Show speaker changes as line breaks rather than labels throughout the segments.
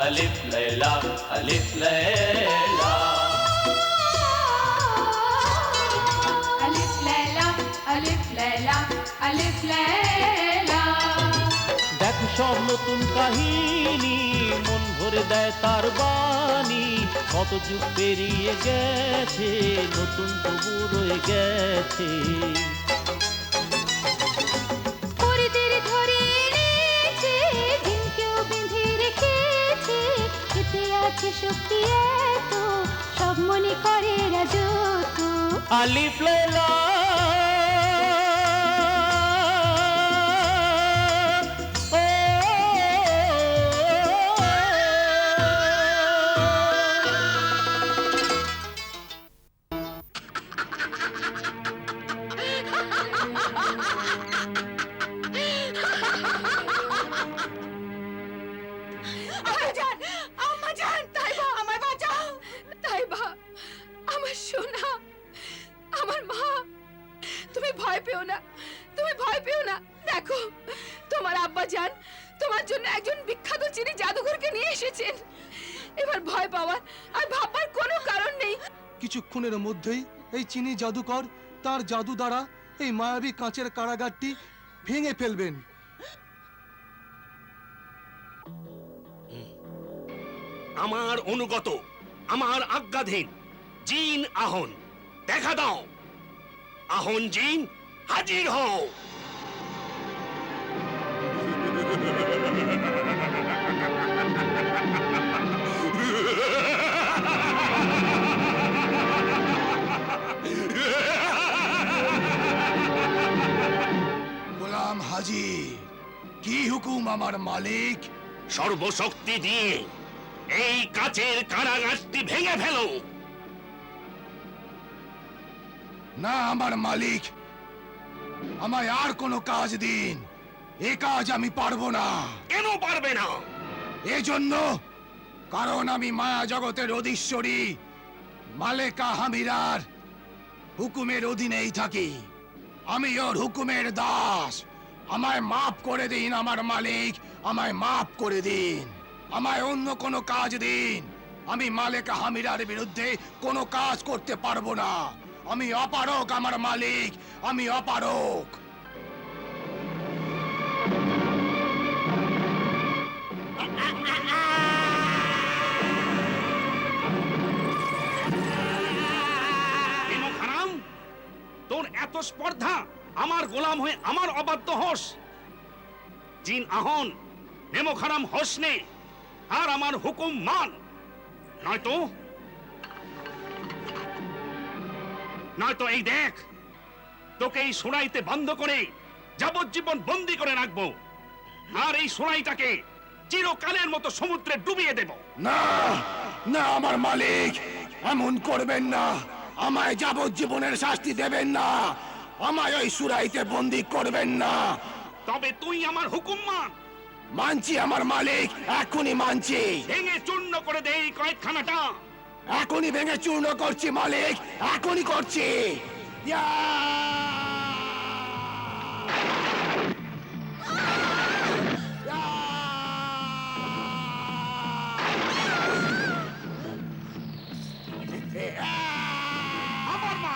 अलिफ लैला अलिफ लैला
अलिफ लैला अलिफ लैला अलिफ लैला।
দেখো সব নতুন কাহিনী মন ভরে দেয় তার বাণী কত যুগ পেরিয়ে গেছে নতুন তবু রয়ে গেছে
পরিদের ধরে এনেছে দিনকেও বেঁধে রেখেছে এতে আছে শক্তি এত সব মনে করে রাজত্ব।
আলিফ লাইলা
কিছুক্ষণের মধ্যেই এই চিনি জাদুকর তার জাদু দ্বারা এই মায়াবী কাঁচের কারাগারটি ভেঙে ফেলবেন।
আমার অনুগত আমার আজ্ঞাধীন জিন আহন দেখা দাও আহন জিন হাজির হও
গোলাম হাজির কি হুকুম আমার মালিক?
সর্বশক্তি দিয়ে এই কাচের কারাগারটি ভেঙে ফেলো।
না আমার মালিক, আমায় আর কোনো কাজ দিন, এ কাজ আমি পারবো না।
কেন পারবে না?
এজন্য কারণ আমি মায়া জগতের অধীশ্বরী মালেকা হামিরার হুকুমের অধীনেই থাকি, আমি ওর হুকুমের দাস। আমায় মাফ করে দিন আমার মালিক, আমায় মাফ করে দিন, আমায় অন্য কোনো কাজ দিন। আমি মালেকা হামিরার বিরুদ্ধে কোনো কাজ করতে পারবো না, আমি অপারক আমার মালিক, আমি অপারক।
তোর এত স্পর্ধা আমার গোলাম হয়ে আমার অবাধ্য হোস? জিন আহন নেমো খারাম হোস নে আর আমার হুকুম মান, নয়তো এই দেখ তোকে এই সুরাইতে বন্ধ করে যাবজ্জীবন বন্দী করে রাখবো আর এই সুরাইটাকে চিরকালের মতো সমুদ্রে ডুবিয়ে দেব।
না না আমার মালিক, এমন করবেন না, আমায় যাবজ্জীবনের শাস্তি দেবেন না, আমায় ওই সুরাইতে বন্দী করবেন না।
তবে তুই আমার হুকুম মান।
মানছি আমার মালিক, এখনই মানছি।
ভেঙে চূর্ণ করে দে এই কয়েদখানাটা।
এখনই ভেঙে চূর্ণ করছি মালিক, এখনই করছি। ইয়া!
আবার মা,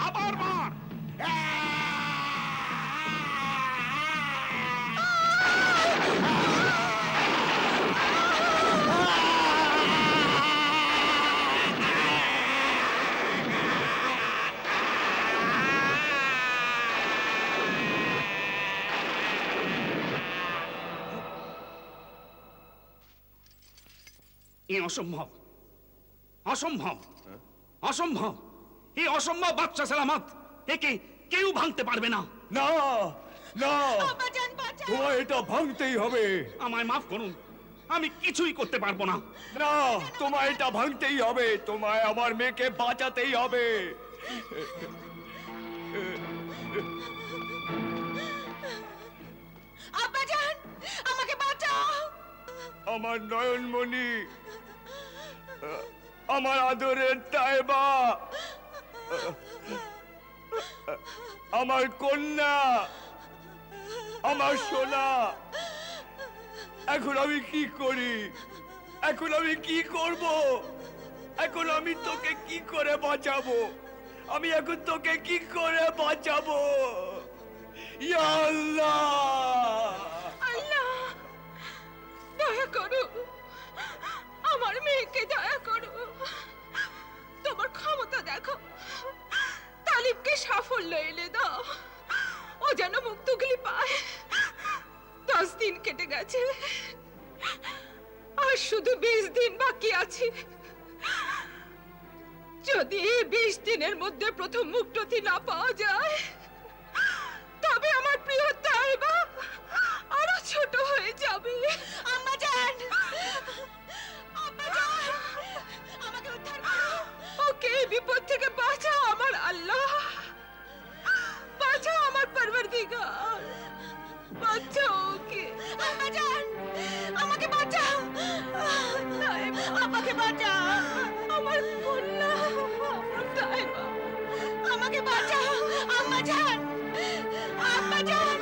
আবার মার। এ অসম্ভব, অসম্ভব, অসম্ভব, এই অসম্ভব বাচ্চা সালামত, একে কেউ ভাঙতে পারবে না।
না না, তোমায় এটা ভাঙতেই হবে।
আমায় মাফ করুন, আমি কিছুই করতে পারবো না।
না, তোমায় এটা ভাঙতেই হবে, তোমায় আমার মেয়েকে বাঁচাতেই হবে।
আব্বাজান, আমাকে বাঁচাও।
আমার নয়নমণি, আমার আদরের তাইবা, আমার কন্যা, আমার সোনা, এখন আমি কি করি? এখন আমি কি করব? এখন আমি তোকে কি করে বাঁচাবো? আমি এখন তোকে কি করে বাঁচাবো? ইয়া আল্লাহ!
আল্লাহ, দয়া করো, আমার মেয়েকে দয়া করো। তোমার ক্ষমতা দেখো, তালিবকে সাফল্য এনে দাও, ও যেন মুক্তগুলি পায়। 10 দিন কেটে গেছে, আর শুধু 20 দিন বাকি আছে। যদি এই 20 দিনের মধ্যে প্রথম মুক্তটি না পাওয়া যায়, তবে আমার প্রিয় তাইবা আরো ছোট হয়ে যাবে। আম্মা জান, আম্মা জান, আমাকে উদ্ধার করো। ওকে এই বিপদ থেকে বাঁচাও আমার আল্লাহ, বাঁচাও আমার পরবর্তীগার, বাঁচাও ওকে। আম্মা জান, আমাকে বাঁচাও, আমাকে বাঁচাও, আমার কন্যা, আমার তাইবা, আমাকে বাঁচাও। আম্মা জান, আম্মা জান।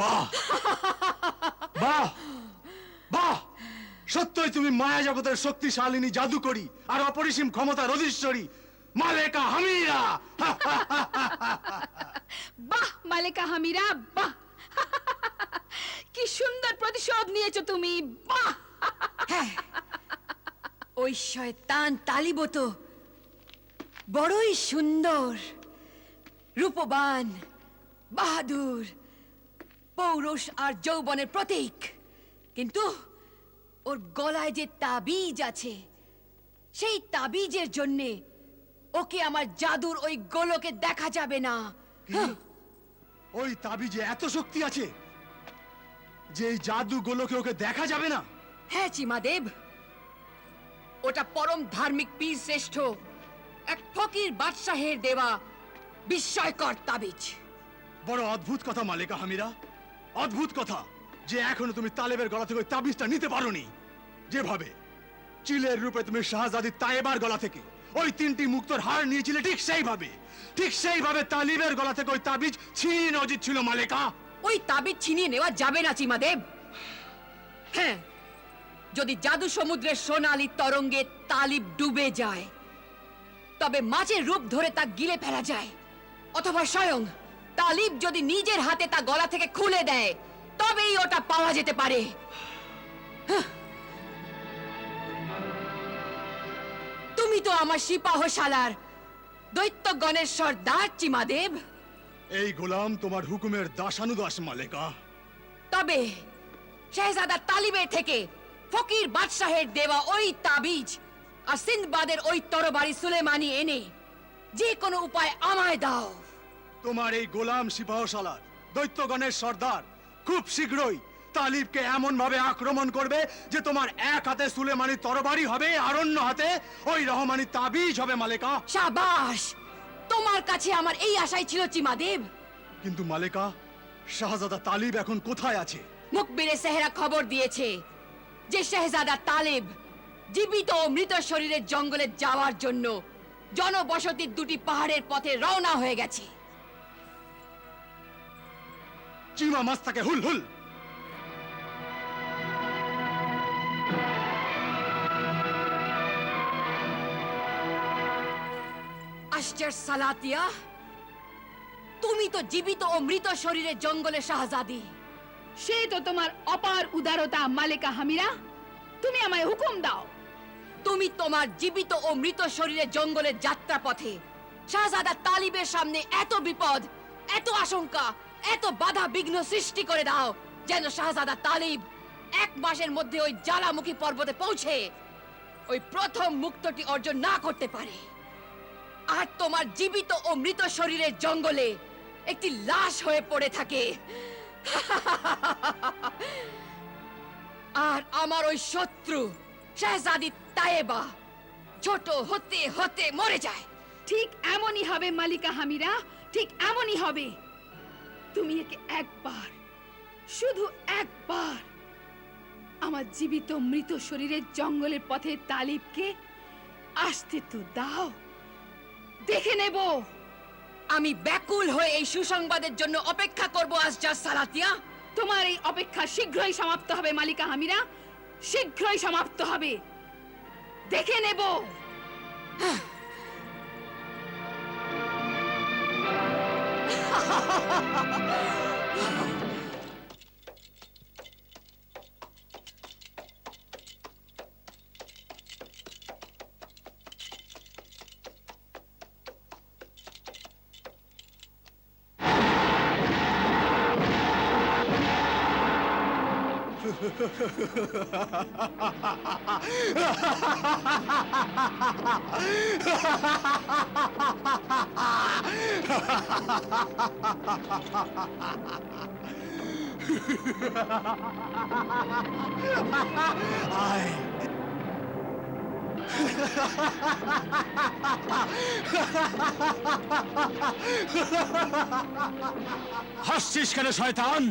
বাহ বাহ বাহ! সত্যই তুমি মায়া জগতের শক্তিশালিনী জাদুকরী আর অপরিসীম ক্ষমতার অধীশ্বরী মালেকা হামিরা।
বাহ মালেকা হামিরা, বাহ! কি সুন্দর প্রতিশোধ নিয়েছো তুমি, বাহ!
ওই শয়তান তালিব তো বড়ই সুন্দর, রূপবান, বাহাদুর, পৌরুষ আর যৌবনের প্রতীক। কিন্তু ওর গলায় যে তাবিজ আছে, সেই তাবিজের জন্যে ওকে আমার জাদুর ওই গোলকে দেখা যাবে না।
ওই তাবিজে এত শক্তি আছে যে এই জাদু গোলকে ওকে দেখা যাবে না?
হ্যাঁ চিমাদেব, ওটা পরম ধার্মিক পীর শ্রেষ্ঠ এক ফকির বাদশাহের দেওয়া বিস্ময়কর তাবিজ।
বড় অদ্ভুত কথা মালেকা হামিরা, অদ্ভুত কথা যে এখনো তুমি তালেবের গলা থেকে ওই তাবিজটা নিতে পারোনি। যেভাবে চিলের রূপে তুমি শাহজাদি তায়েবার গলা থেকে ওই 3টি মুক্তোর হার নিয়েছিলে, ঠিক সেইভাবে তালিবের গলা থেকে ওই তাবিজ ছিনিয়ে নেওয়া উচিত ছিল মালেকা।
ওই তাবিজ ছিনিয়ে নেওয়া যাবে না চিমাদেব। হ্যাঁ, যদি জাদু সমুদ্রের সোনালী তরঙ্গে তালিব ডুবে যায়, তবে মাছের রূপ ধরে তা গিলে ফেলা যায়, অথবা স্বয়ং তালিব যদি নিজের হাতে তা গলা থেকে খুলে দেয়, তবেই ওটা পাওয়া যেতে পারে। তুমি তো আমার সিপাহশালার দৈত্যগণের সর্দার চিমাদেব।
এই গোলাম তোমার হুকুমের দাসানুদাস মালেকা।
তবে শেহজাদা তালিবের থেকে ফকির বাদশাহের দেওয়া ওই তাবিজ আর সিন্দবাদের ওই তরবারি সুলেমানি এনে যে কোনো উপায় আমায় দাও।
তোমার এই গোলাম সিপাহশালার দৈত্যগণের সর্দার খুব শীঘ্রই তালিবকে এমন ভাবে আক্রমণ করবে যে তোমার এক হাতে সুলেমানি তরবারি হবে আর অন্য হাতে ওই রহমানি তাবিজ হবে মালেকা।
শাবাশ, তোমার কাছে আমার এই আশাই ছিল চিমাদেব।
কিন্তু মালেকা, শাহজাদা তালিব এখন কোথায় আছে?
মুখবিরে সেহরা খবর দিয়েছে যে শেহজাদা তালিব জীবিত ও মৃত শরীরের জঙ্গলে যাওয়ার জন্য জনবসতির 2টি পাহাড়ের পথে রওনা হয়ে গেছে।
চিমা মাস্তাকে হুল হুল।
আশ্চর্য সালাতিয়া, তুমি তো জীবিত ও মৃত শরীরের জঙ্গলে শাহজাদি।
সে তো তোমার অপার উদারতা মালেকা হামিরা, তুমি আমায় হুকুম দাও।
তুমি তোমার জীবিত ও মৃত শরীরের জঙ্গলের যাত্রা পথে শাহজাদা তালিবের সামনে এত বিপদ, এত আশঙ্কা, এত বাধা বিঘ্ন সৃষ্টি করে দাও যেন শাহজাদা তালিব 1 মাসের মধ্যে ওই জ্বালামুখী পর্বতে পৌঁছে ওই প্রথম মুক্তটি অর্জন না করতে পারে। আর তোমার জীবিত ও মৃত শরীরের জঙ্গলে একটি লাশ হয়ে পড়ে থাকে। আর আমার ওই শত্রু শেহজাদি তায়েবা ছোট হতে হতে মরে যায়।
ঠিক এমনই হবে মালিকা হামিরা, ঠিক এমনই হবে। তুমি একে একবার, শুধু একবার আমার জীবিত মৃত শরীরের জঙ্গলের পথে তালিবকে আসতে তো দাও। দেখে নেব।
আমি ব্যাকুল হয়ে এই সুসংবাদের জন্য অপেক্ষা করব আসজাদ সালাতিয়া।
তোমার এই অপেক্ষা শীঘ্রই সমাপ্ত হবে মালিকা হামিরা, শীঘ্রই সমাপ্ত হবে, দেখে নেব।
হাসছিস কেন শয়তান?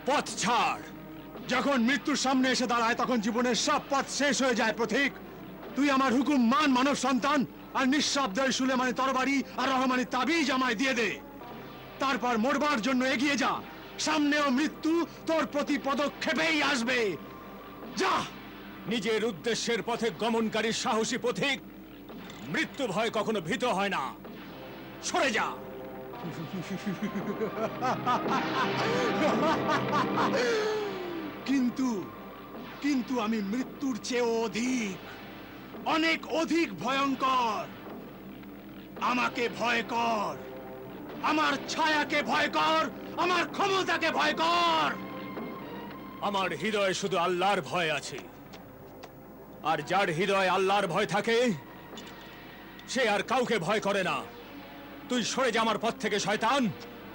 পথ ছাড়। যখন মৃত্যুর সামনে এসে দাঁড়ায় তখন জীবনের সব পথ শেষ হয়ে যায়। প্রতীক, তুই আমার হুকুম মান মানব সন্তান, আর নিঃশব্দে সুলেমানি তরবারি আর রহমানি তাবিজ আমায় দিয়ে দে। তারপর মরবার জন্য এগিয়ে যা, সামনেও মৃত্যু তোর প্রতি পদক্ষেপেই আসবে। যা, নিজের উদ্দেশ্যের পথে গমনকারী সাহসী পথিক। মৃত্যু ভয় কখনো ভীত হয় না, সরে যা। কিন্তু কিন্তু আমি মৃত্যুর চেয়ে অধিক, অনেক অধিক ভয়ঙ্কর। আমাকে ভয় কর, আমার ছায়াকে ভয় কর, আমার ক্ষমতাকে ভয় কর। আমার হৃদয়ে শুধু আল্লাহর ভয় আছে, আর যার হৃদয়ে আল্লাহর ভয় থাকে সে আর কাউকে ভয় করে না। তুই সরে যা আমার পথ থেকে শয়তান,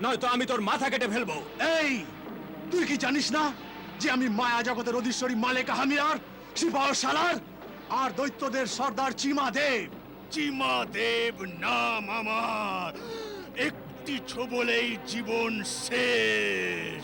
নয়তো আমি তোর মাথা কেটে ফেলবো। এই, তুই কি জানিস না যে আমি মায়া জগতের অধীশ্বরী মালেকা হামিরার সিপাহ সালার আর দৈত্যদের সর্দার চিমা দেব? চিমা দেব নাম আমার, একটি ছোবলেই জীবন শেষ।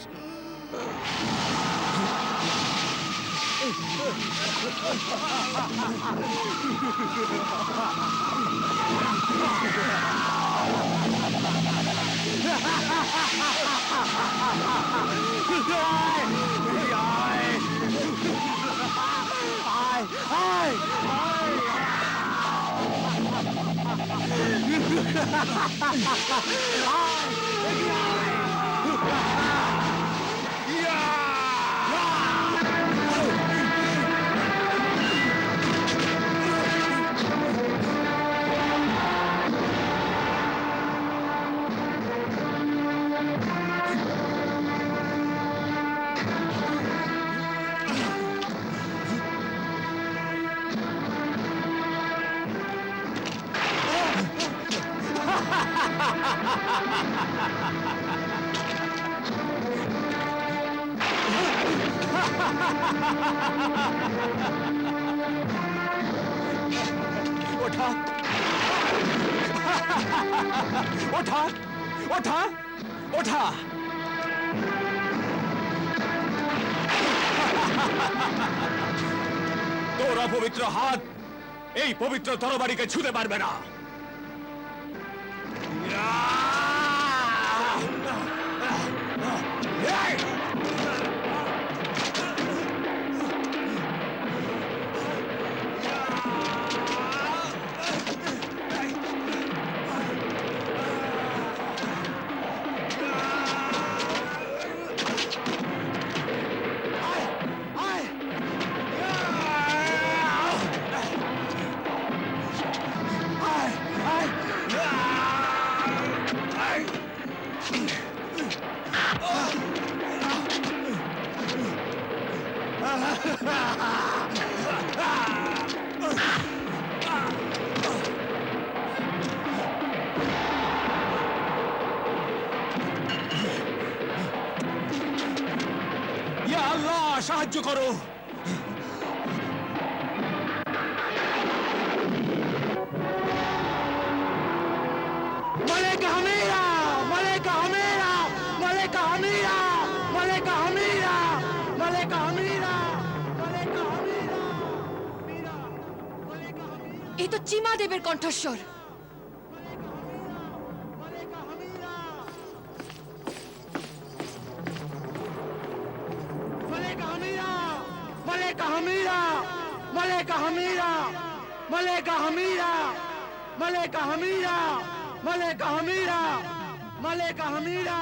ওঠা, ওঠা, ওঠা, ওঠা। তোর অপবিত্র হাত এই পবিত্র তরবারিকে ছুঁতে পারবে না। ইয়া আল্লাহ, সাহায্য করো। মালেকা হামিরা, মালেকা হামিরা, মালেকা হামিরা, মালেকা হামিরা, মালেকা হামিরা, মালেকা হামিরা।
এই তো চিমা দেবের কণ্ঠস্বর।
মালেকা হামিরা, মালেকা হামিরা, মালেকা হামিরা, মালেকা হামিরা, মালেকা হামিরা, মালেকা হামিরা,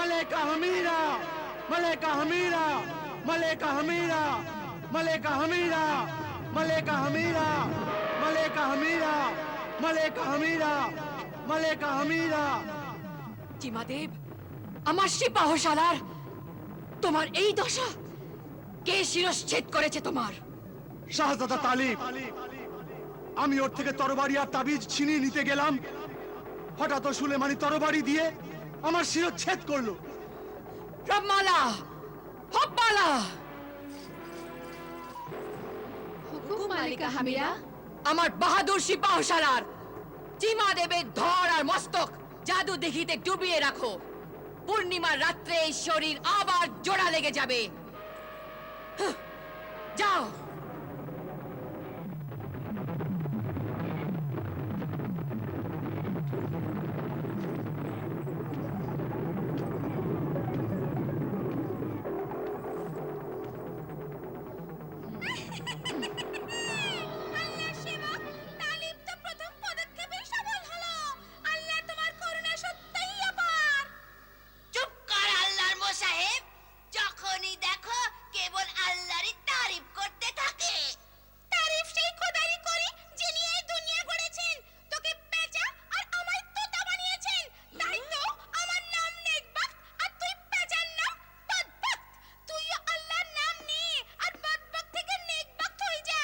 মালেকা হামিরা, মালেকা হামিরা, মালেকা হামিরা, মালেকা হামিরা, মালেকা হামিরা, মালেকা হামিরা, মালেকা হামিরা, মালেকা হামিরা।
চিমাদেব, আমার সিপাহশালার তোমার এই দশা, কে শিরশ্ছেদ করেছে তোমার?
শাহজাদা তালিব। আমি ওর থেকে তরবারি আর তাবিজ ছিনিয়ে নিতে গেলাম, হঠাৎ ও সুলেমানি তরবারি দিয়ে আমার শিরচ্ছেদ করলো।
রবমালা, হব্বালা।
হুকুম মালিকা হামিরা।
আমার বাহাদুর সিপাহশালার চিমাদেবের ধর আর মস্তক জাদু দিঘিতে ডুবিয়ে রাখো। পূর্ণিমার রাত্রে এই শরীর আবার জোড়া লেগে যাবে। হাহ, যাও।
চুপ কর আল্লাহর মোসাহেব, যখনই দেখো কেবল আল্লাহরই তারিফ করতে থাকে। তারিফ সেই খোদারই করি যিনি এই দুনিয়া গড়েছেন, তোকে পেঁচা আর আমায় তোতা বানিয়েছেন। তাই তো আমার নাম নেকবাক্ত আর তুই পেঁচার নাম বদবক্ত। তুইও আল্লাহর নাম নে আর বদবক্ত থেকে নেকবাক্ত হয়ে যা।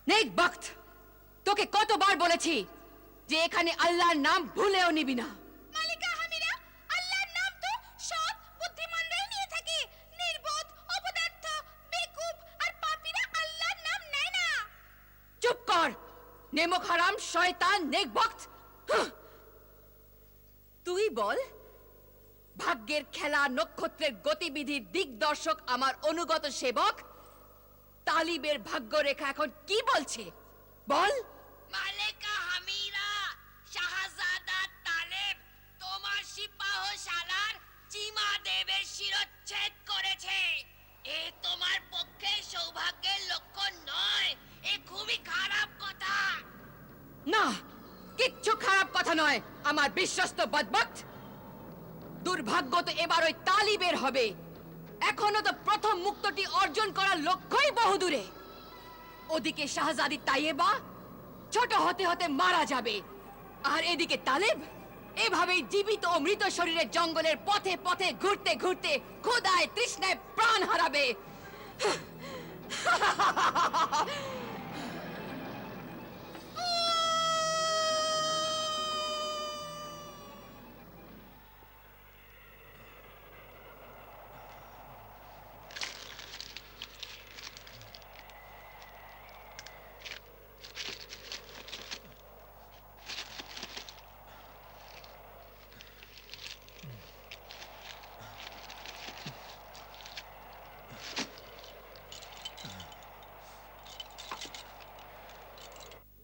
নেকবাক্ত, তোকে কতবার বলেছি যে এখানে আল্লাহর নাম ভুলেও নিবি না।
মালিকা হামিরা, আল্লাহর নাম তো সৎ বুদ্ধিমানরাই নিয়ে থাকে। নির্বোধ, অপদার্থ, বেকুব আর পাপীরা আল্লাহর নাম নেয় না।
চুপ কর, নেমক হারাম, শয়তান, নেকবক্ত। হাহ। তুই বল, ভাগ্যের খেলা, নক্ষত্রের গতিবিধির দিকদর্শক আমার অনুগত সেবক তালিবের ভাগ্যরেখা এখন কি বলছে বল।
মালেকা হামিরা, শাহজাদা তালেব তোমার সিপাহশালার চিমাদেবের শিরচ্ছেদ করেছে। এ তোমার পক্ষে সৌভাগ্যের লক্ষণ নয়, এ খুবই খারাপ কথা।
না, কিচ্ছু খারাপ কথা নয় আমার বিশ্বস্ত বদবক্ত। দুর্ভাগ্য তো এবার ওই তালিবের হবে। এখনো তো প্রথম মুক্তটি অর্জন করার লক্ষ্যই বহুদূরে। ওদিকে শাহজাদি তাইয়েবা ছোট হতে হতে মারা যাবে, আর এদিকে তালেব এভাবেই জীবিত ও মৃত শরীরের জঙ্গলের পথে পথে ঘুরতে ঘুরতে ক্ষুধায় তৃষ্ণায় প্রাণ হারাবে।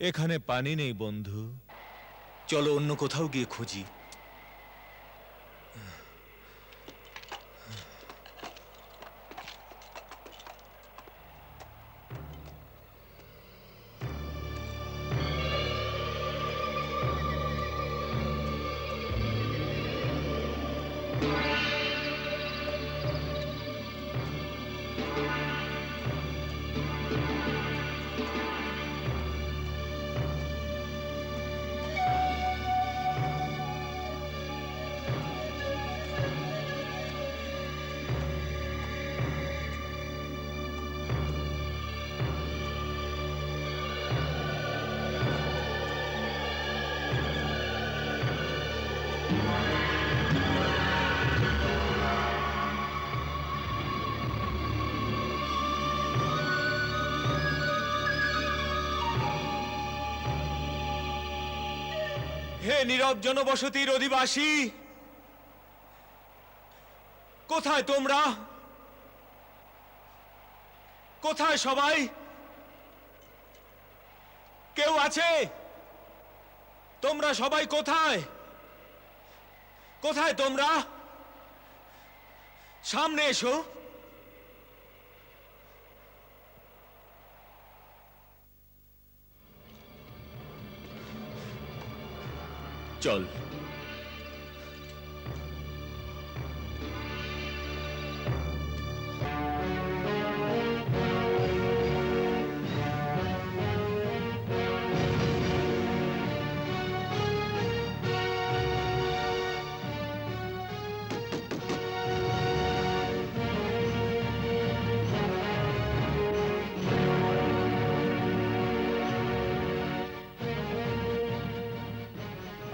এখানে পানি নেই বন্ধু, চলো অন্য কোথাও গিয়ে খুঁজি। হে নীরব জনবসতির অধিবাসী, কোথায় তোমরা? কোথায় সবাই? কেউ আছে? তোমরা সবাই কোথায়? কোথায় তোমরা? সামনে এসো। চল।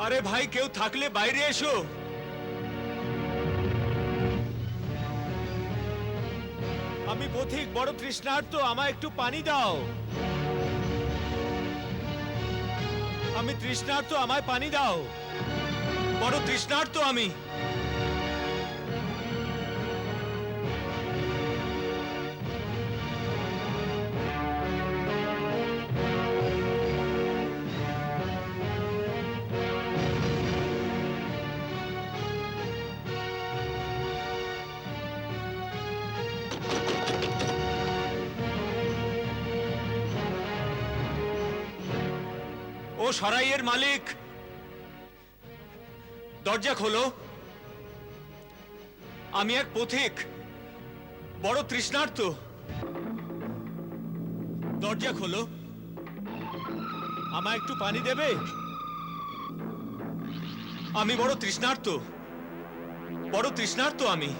আরে ভাই, কেউ থাকলে বাইরে এসো। আমি পথিক, বড় তৃষ্ণার্ত, আমায় একটু পানি দাও। আমি তৃষ্ণার্ত, আমায় পানি দাও। বড় তৃষ্ণার্ত আমি। ও সরাইয়ের মালিক, দরজা খোলো। আমি এক পথিক, বড় তৃষ্ণার্ত। দরজা খোলো, আমায় একটু পানি দেবে? আমি বড় তৃষ্ণার্ত, বড় তৃষ্ণার্ত আমি।